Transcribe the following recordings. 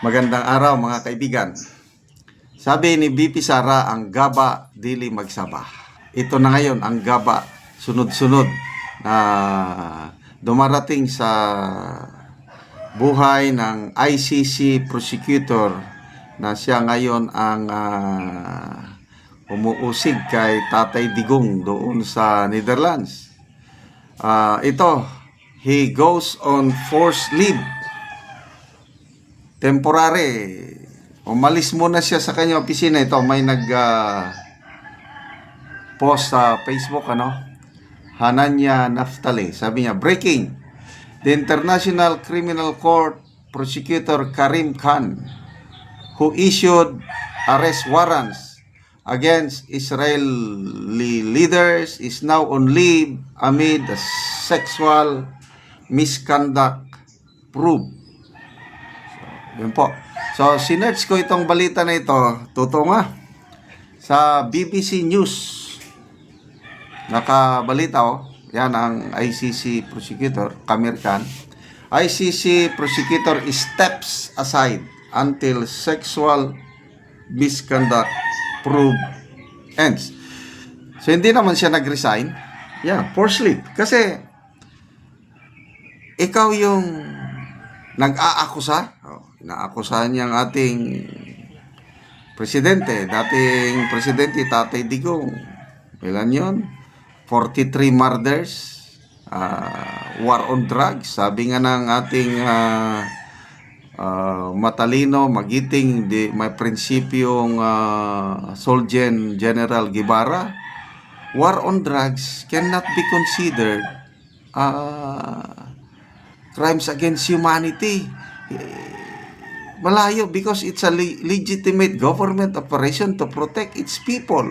Magandang araw mga kaibigan. Sabi ni BP Sara, ang gaba dili magsaba. Ito na ngayon ang gaba sunod-sunod na dumarating sa buhay ng ICC prosecutor na siya ngayon ang umuusig kay Tatay Digong doon sa Netherlands. He goes on forced leave. Temporary. Umalis muna siya sa kanyang opisina. Ito, may post sa Facebook, Hananya Naftali. Sabi niya, breaking. The International Criminal Court Prosecutor Karim Khan, who issued arrest warrants against Israeli leaders, is now on leave amid a sexual misconduct probe. Yun po. So, sinerch ko itong balita na ito. Totoo nga. Sa BBC News. Nakabalita, Yan ang ICC prosecutor, Karim Khan. ICC prosecutor steps aside until sexual misconduct probe ends. So, hindi naman siya nag-resign. Forced leave. Kasi, ikaw yung nag-aakusa. Inaakusahan niya ang ating presidente, dating presidente Tatay Digong. Ilan yun? 43 murders, war on drugs. Sabi nga ng ating matalino, magiting, may prinsipyong Soldier General Guevara, war on drugs cannot be considered crimes against humanity. Malayo, because it's a legitimate government operation to protect its people.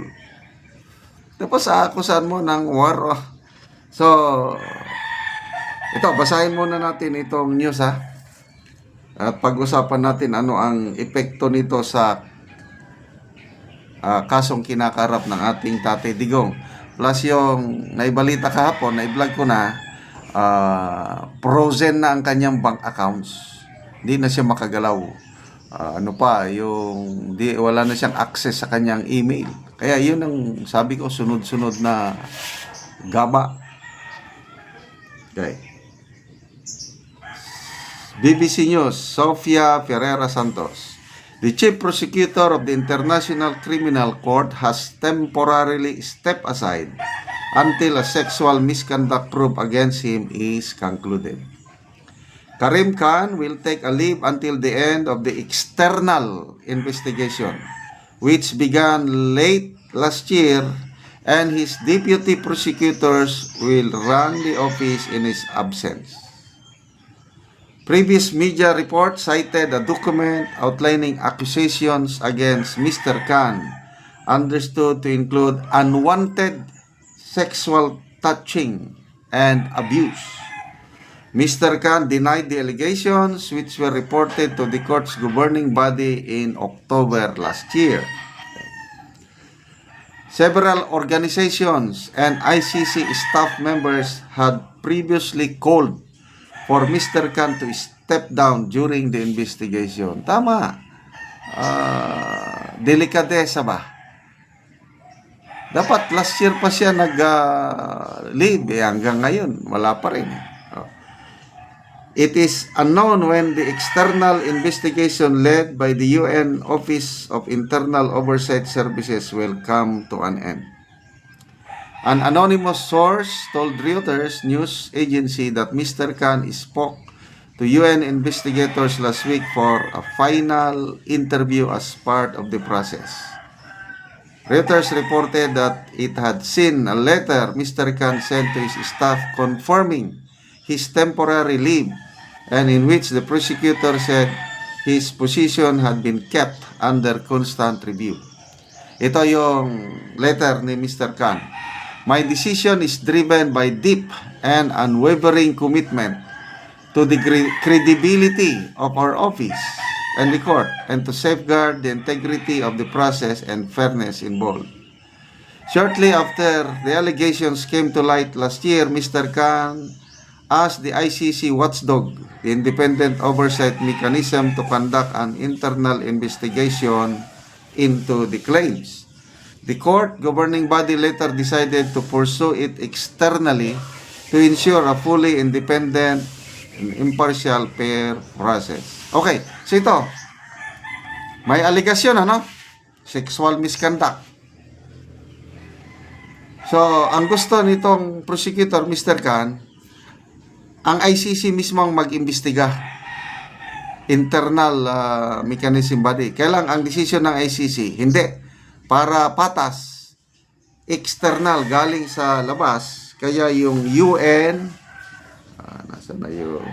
Tapos akusan mo ng war. So, ito, basahin muna natin itong news at pag-usapan natin ano ang epekto nito sa kasong kinakarap ng ating Tatay Digong. Plus yung naibalita kahapon, naiblog ko na, frozen na ang kanyang bank accounts. Hindi na siya makagalaw. Wala na siyang access sa kanyang email. Kaya yun ang sabi ko, sunod-sunod na gaba. Okay. BBC News, Sofia Ferreira Santos. The Chief Prosecutor of the International Criminal Court has temporarily stepped aside until a sexual misconduct probe against him is concluded. Karim Khan will take a leave until the end of the external investigation, which began late last year, and his deputy prosecutors will run the office in his absence. Previous media reports cited a document outlining accusations against Mr. Khan, understood to include unwanted sexual touching and abuse. Mr. Khan denied the allegations, which were reported to the court's governing body in October last year. Several organizations and ICC staff members had previously called for Mr. Khan to step down during the investigation. Tama. Delikadesa ba? Dapat last year pa siya nag-leave. Hanggang ngayon, wala pa rin. It is unknown when the external investigation led by the UN Office of Internal Oversight Services will come to an end. An anonymous source told Reuters news agency that Mr. Khan spoke to UN investigators last week for a final interview as part of the process. Reuters reported that it had seen a letter Mr. Khan sent to his staff confirming his temporary leave, and in which the prosecutor said his position had been kept under constant review. Ito yung letter ni Mr. Khan. My decision is driven by deep and unwavering commitment to the credibility of our office and the court, and to safeguard the integrity of the process and fairness involved. Shortly after the allegations came to light last year, Mr. Khan as the ICC watchdog, the independent oversight mechanism to conduct an internal investigation into the claims. The court governing body later decided to pursue it externally to ensure a fully independent and impartial fair process. Okay, so ito, may aligasyon, ano? Sexual misconduct. So, ang gusto nitong prosecutor, Mr. Khan, ang ICC mismo ang mag-imbestiga. Internal mechanism body. Kailang ang desisyon ng ICC, hindi. Para patas, external, galing sa labas. Kaya yung UN, nasa na yung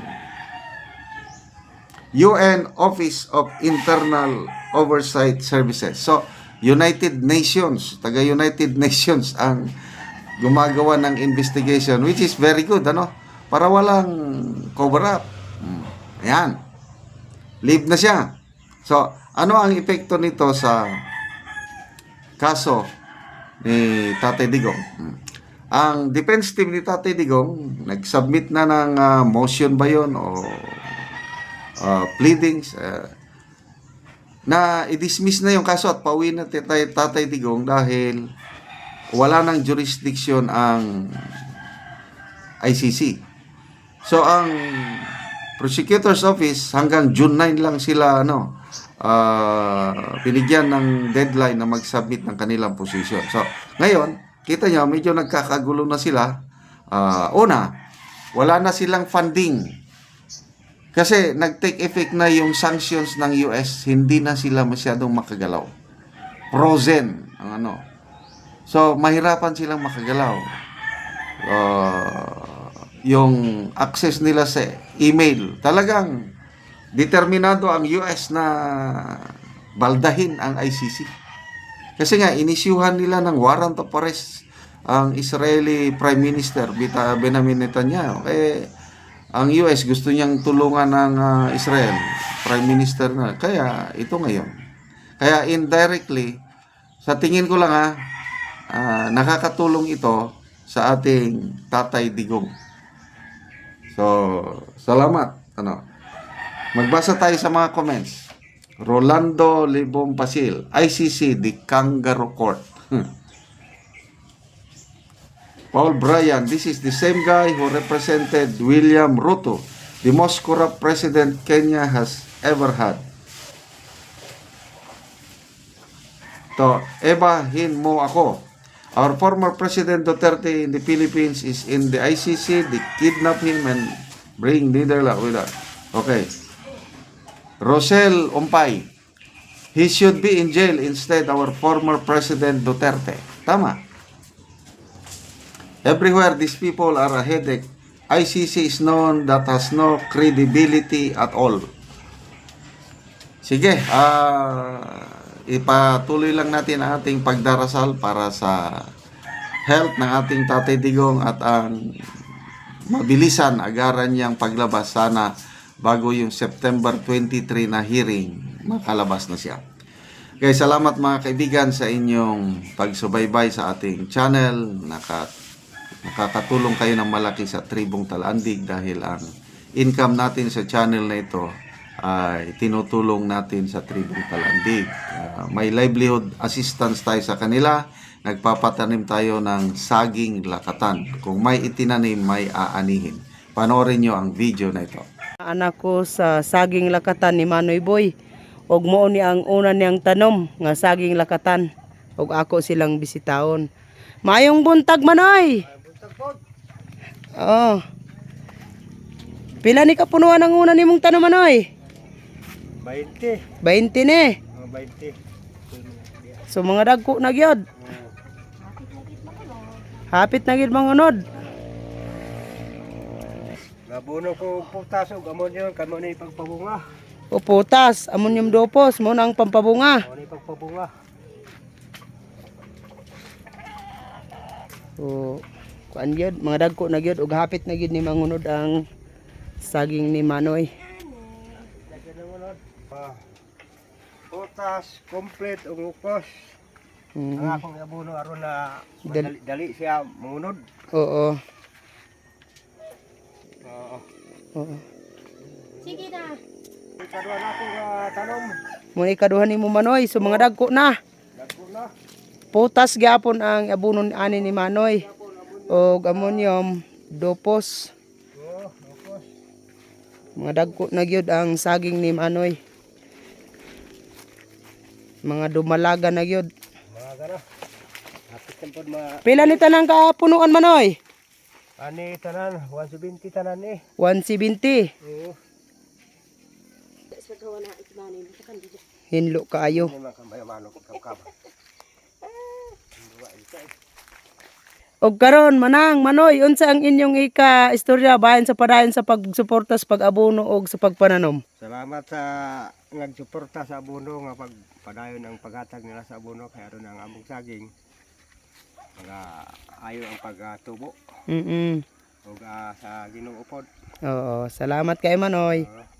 UN Office of Internal Oversight Services. So, United Nations, taga United Nations ang gumagawa ng investigation, which is very good, ano? Para walang cover up. Ayan. Leave na siya. So, ano ang epekto nito sa kaso ni Tatay Digong? Ang defense team ni Tatay Digong, nag-submit na ng motion ba yun o pleadings na i-dismiss na yung kaso at pauwi na Tatay Digong dahil wala nang jurisdiction ang ICC. So ang prosecutor's office hanggang June 9 lang sila binigyan ng deadline na mag-submit ng kanilang position. So ngayon, kita nyo medyo nagkakagulo na sila. Una, wala na silang funding. Kasi nag-take effect na yung sanctions ng US, hindi na sila masyadong makagalaw. Frozen ang So, mahirapan silang makagalaw. Yung access nila sa email, talagang determinado ang US na baldahin ang ICC. Kasi nga, inisyuhan nila ng warrant of arrest ang Israeli Prime Minister Benjamin Netanyahu. Ang US gusto niyang tulungan ng Israel Prime Minister na. Kaya ito ngayon. Kaya indirectly, sa tingin ko lang nakakatulong ito sa ating Tatay Digong. So, salamat. Magbasa tayo sa mga comments. Rolando Libong Pasil, ICC, the Kangaroo Court. Paul Bryan, this is the same guy who represented William Ruto, the most corrupt president Kenya has ever had. Ebahin mo ako. Our former President Duterte in the Philippines is in the ICC. They kidnap him and bring Netherlands with us. Okay. Rosel Umpay, he should be in jail instead our former President Duterte. Tama. Everywhere these people are a headache. ICC is known that has no credibility at all. Sige, ipatuloy lang natin ang ating pagdarasal para sa health ng ating Tatay Digong at ang mabilisan agaran niyang paglabas. Sana bago yung September 23 na hearing, makalabas na siya. Okay, salamat mga kaibigan sa inyong pagsubaybay sa ating channel. Nakakatulong kayo ng malaki sa Tribong Talandig dahil ang income natin sa channel na ito ay tinutulong natin sa Tribong Talandig. May livelihood assistance tayo sa kanila. Nagpapatanim tayo ng saging lakatan. Kung may itinanim, may aanihin. Panoorin nyo ang video na ito. Anak ko sa saging lakatan ni Manoy Boy. Og mo ni ang una niyang tanom nga saging lakatan. Og ako silang bisitahon. Mayong buntag, Manoy. Buntag po. Oh. Pila ni kapunuan ang una nimong tanom, Manoy? 20. 20 ni. 20. So mga dagko na gyud. Hapit na gyud mangunod. Nabuno ko putas ug amon yon kamo ni pagpabunga. O putas, ammonium dopos mo nang pampabunga. Amon ni pagpabunga. So kuan gyud mga dagko na gyud ug hapit na gyud ni mangunod ang saging ni Manoy. Putas complete ug ukos. Ang akong nabuno aron na dali siya mangunod. Oo. Oo. Ikaduha na akong tanom. Mo ikaduha nimo Manoy, so mga dagko na. Dagko na. Putas gyapon ang abunon ani ni Manoy. Og ammonium dopos. Oo, tapos. Mga dagko na gyud ang saging ni Manoy. Mga dumalaga na gyud. Mga gana. Hapit kan pod Pila ni tanang kapunuan Manoy? ani tanan 170 tanan ni. 170. Oo. Hinlo kaayo. Ini man kambay manok kab. Og karon manang Manoy, unsa ang inyong istorya bahin sa padayon sa pagsuporta sa pag-abono og sa pagpananom? Salamat sa nagsuporta sa abono nga pagpadayon ang paghatag nila sa abono kay aron ang among saging. Mga ayo ang pagtubo Mm. ug sa Ginoo pod. Oo, salamat kay Manoy. Oo.